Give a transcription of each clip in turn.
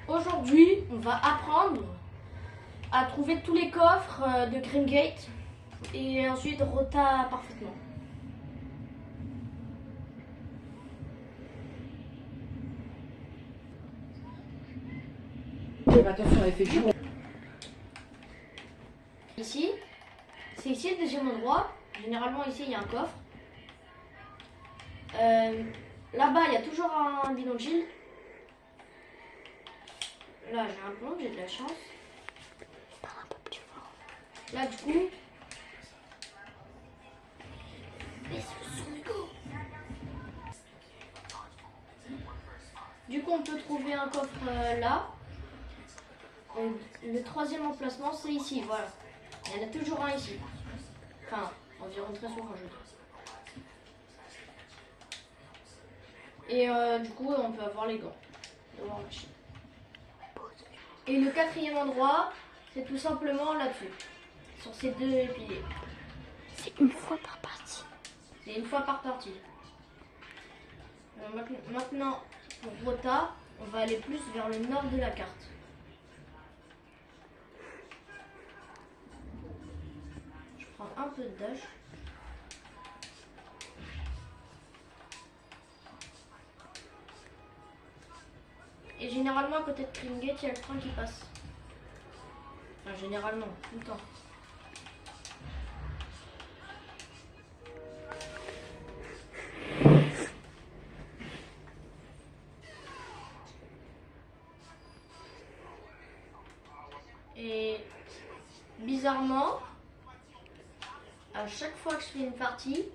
Aujourd'hui, on va apprendre à trouver tous les coffres de Grimgate et ensuite Rota parfaitement. Attention, elle fait chaud. Ici, c'est ici le deuxième endroit. Généralement ici il y a un coffre. Là-bas il y a toujours un bidon-shield. Là j'ai un plomb, j'ai de la chance. Parle un peu plus fort. Là du coup. Du coup on peut trouver un coffre là. Le troisième emplacement c'est ici, voilà. Il y en a toujours un ici. Enfin, environ très souvent je trouve. Et du coup on peut avoir les gants. Et le quatrième endroit, c'est tout simplement là-dessus. Sur ces deux piliers. C'est une fois par partie. C'est une fois par partie. Maintenant, pour Rota, on va aller plus vers le nord de la carte. Je prends un peu de dash. Et généralement, à côté de Grimgate, il y a le train qui passe. Enfin, généralement, tout le temps. Et bizarrement, à chaque fois que je fais une partie,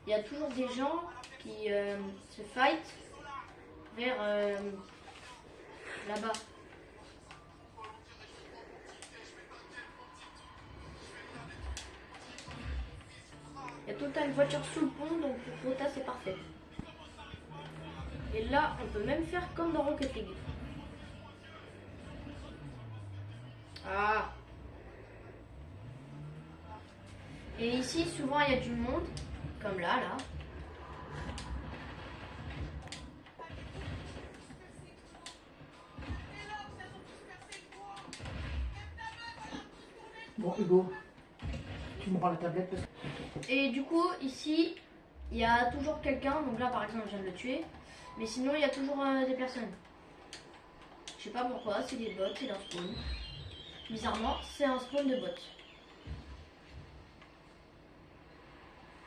il y a toujours des gens qui se fight vers là-bas. Il y a tout le temps une voiture sous le pont, donc pour Rota c'est parfait. Et là, on peut même faire comme dans Rocket League. Ah. Et ici, souvent, il y a du monde, comme là. Bon, Hugo, tu me rends la tablette parce que... Et du coup, ici, il y a toujours quelqu'un. Donc là, par exemple, je viens de le tuer. Mais sinon, il y a toujours des personnes. Je sais pas pourquoi, c'est des bots, c'est leur spawn. Bizarrement, c'est un spawn de bots.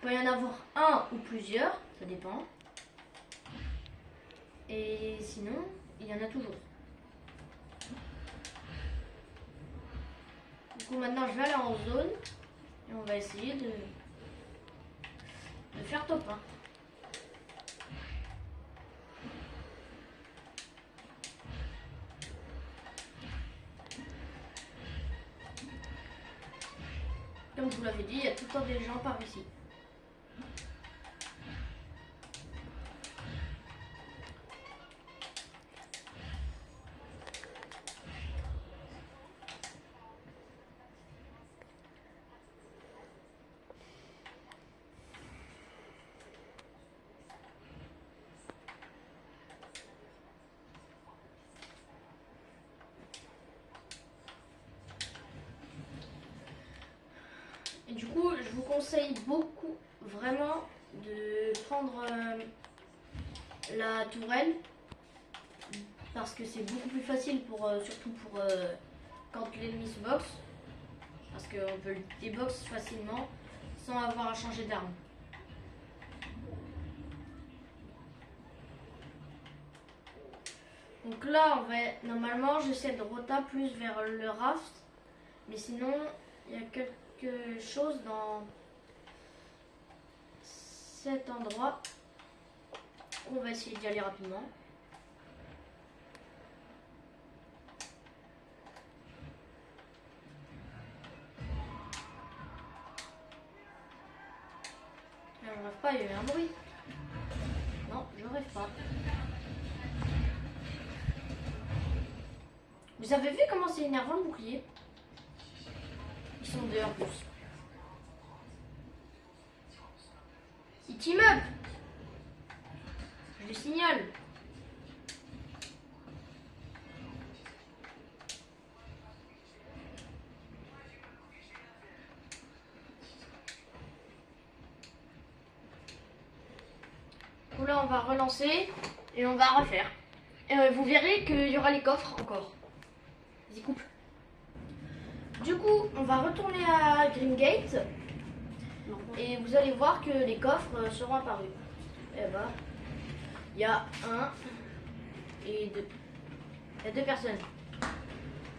Il peut y en avoir un ou plusieurs, ça dépend. Et sinon, il y en a toujours. Du coup, maintenant, je vais aller en zone. Et on va essayer de faire top 1. Comme je vous l'avais dit, il y a tout le temps des gens par ici. Et du coup, je vous conseille beaucoup, vraiment, de prendre la tourelle. Parce que c'est beaucoup plus facile, surtout pour quand l'ennemi se boxe. Parce qu'on peut le débox facilement sans avoir à changer d'arme. Donc là, normalement, j'essaie de rota plus vers le raft. Mais sinon, il y a quelque chose dans cet endroit. On va essayer d'y aller rapidement. Je rêve pas, il y a eu un bruit. Non, je rêve pas. Vous avez vu comment c'est énervant le bouclier? Ils sont deux en plus. Ils team up. Je le signale. coup là on va relancer et on va refaire. Vous verrez qu'il y aura les coffres encore. Vas-y, coupe. Du coup, on va retourner à Grimgate et vous allez voir que les coffres seront apparus. Et bah, il y a un et deux. Il y a deux personnes.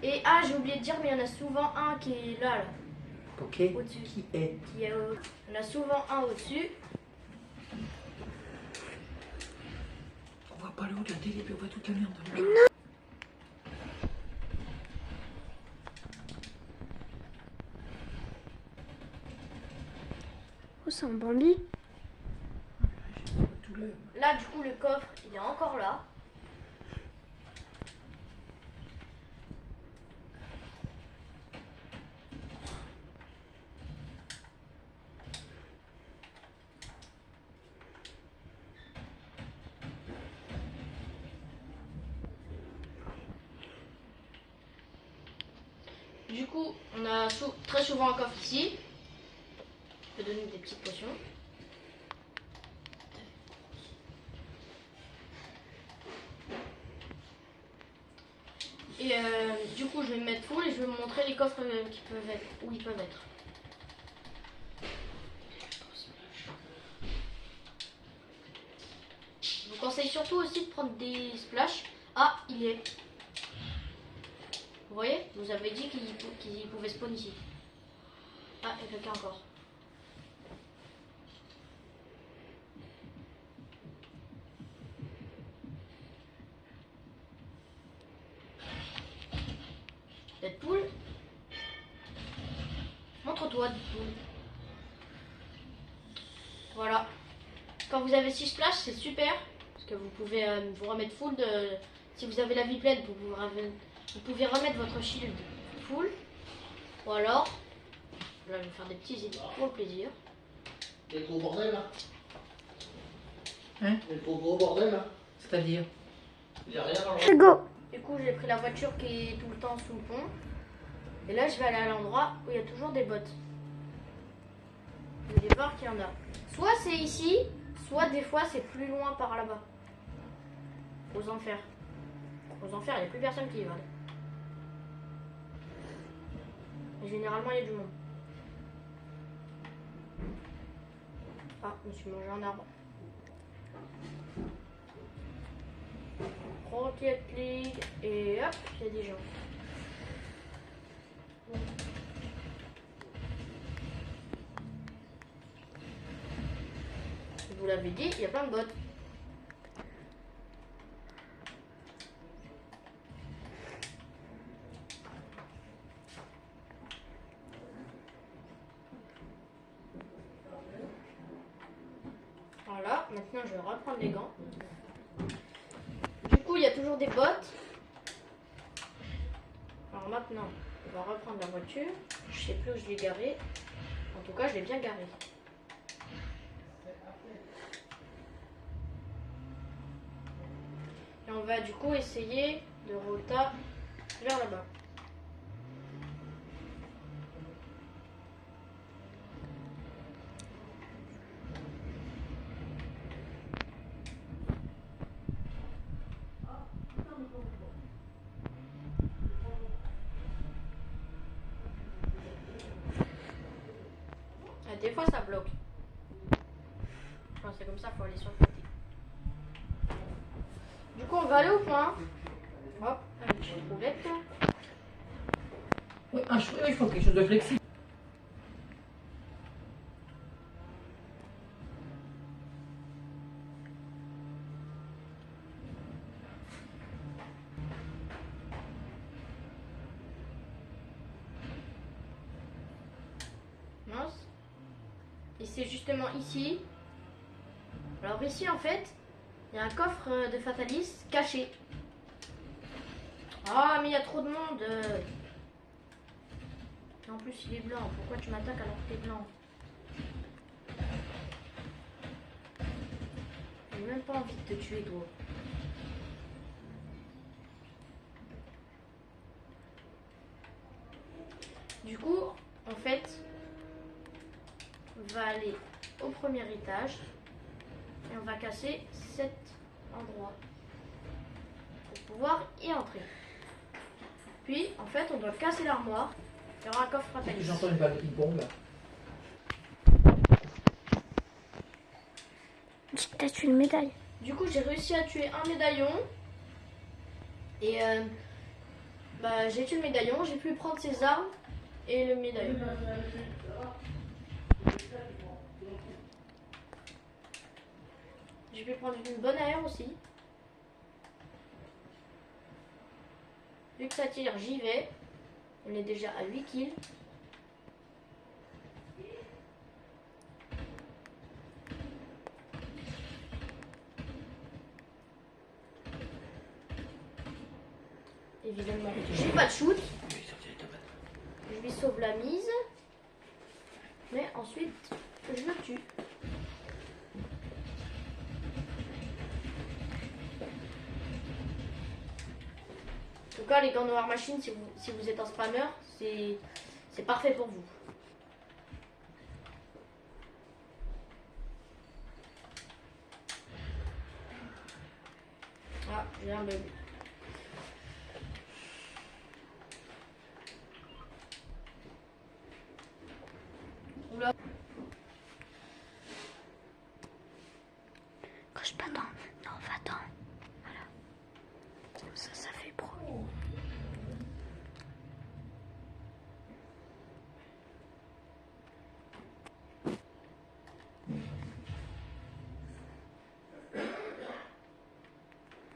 Et ah, j'ai oublié de dire, mais il y en a souvent un qui est là. Ok. Au-dessus. Qui est? Il y en a souvent un au-dessus. On voit pas le haut de la télé, puis on voit toute la merde. Oh, c'est un Bambi. Tout le... Là, du coup, le coffre, il est encore là. Du coup, on a très souvent un coffre ici. Je peux donner des petites potions. Et du coup, je vais me mettre full et je vais vous montrer les coffres qui peuvent être, où ils peuvent être. Je vous conseille surtout aussi de prendre des splash. Ah, il y est. Vous voyez, je vous avais dit qu'ils pouvaient spawn ici. Ah, il y a quelqu'un encore. Deadpool. Montre-toi, Deadpool. Voilà. Quand vous avez 6 splash, c'est super. Parce que vous pouvez vous remettre full de... Si vous avez la vie pleine, vous pouvez remettre votre shield full. Ou alors... Là, je vais faire des petits idées pour le plaisir. Il y a trop bordel là. Hein? Il y a trop gros bordel là. C'est-à-dire? Il n'y a rien dans le Hugo. Du coup, j'ai pris la voiture qui est tout le temps sous le pont. Et là, je vais aller à l'endroit où il y a toujours des bots. Vous allez voir qu'il y en a. Soit c'est ici, soit des fois c'est plus loin par là-bas. Aux enfers. Aux enfers, il n'y a plus personne qui y va. Et généralement, il y a du monde. Ah, je me suis mangé un arbre. Rocket League. Et hop, il y a des gens. Je vous l'avais dit, il y a plein de bots. Voilà, maintenant je vais reprendre les gants. Du coup, il y a toujours des bots. Alors maintenant, on va reprendre la voiture. Je sais plus où je l'ai garée. En tout cas, je l'ai bien garée. Et on va du coup essayer de rota vers là-bas. Ah, des fois ça bloque. Enfin, c'est comme ça, il faut aller sur le côté. Du coup, on va aller au point. Hop, une petite roulette. Oui, il faut quelque chose de flexible. Mince. Et c'est justement ici. Alors ici, en fait, il y a un coffre de Fatalis caché. Ah, mais il y a trop de monde. Et en plus, il est blanc. Pourquoi tu m'attaques alors que t'es blanc? J'ai même pas envie de te tuer, toi. Du coup, en fait, on va aller au premier étage et on va casser cet endroit pour pouvoir y entrer. Puis, en fait, on doit casser l'armoire. Il y aura un coffre métallique. J'entends une balle de ping-pong là. T'as tué une médaille. Du coup, j'ai réussi à tuer un médaillon. Et j'ai tué le médaillon. J'ai pu prendre ses armes et le médaillon. J'ai pu prendre une bonne aire aussi. Vu que ça tire, j'y vais. On est déjà à 8 kills. Évidemment, j'ai pas de shoot. Je lui sauve la mise. Mais ensuite, je le tue. En tout cas, les gants War Machine, si vous êtes un spammer, c'est parfait pour vous. Ah, j'ai un bug. Oula. Coche pas dans. Non, va-t'en. Voilà. Ça fait pro.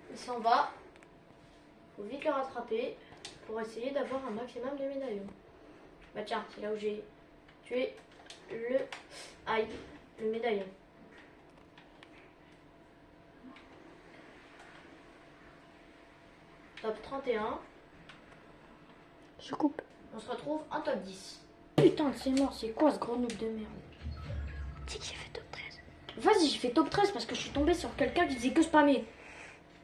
Il s'en va. Faut vite le rattraper pour essayer d'avoir un maximum de médaillons. Bah tiens, c'est là où j'ai tué le médaillon. Top 31. Je coupe. On se retrouve en top 10. Putain, c'est mort. C'est quoi ce gros noob de merde? Tu sais que j'ai fait top 13. Vas-y, j'ai fait top 13 parce que je suis tombée sur quelqu'un qui disait que spammer.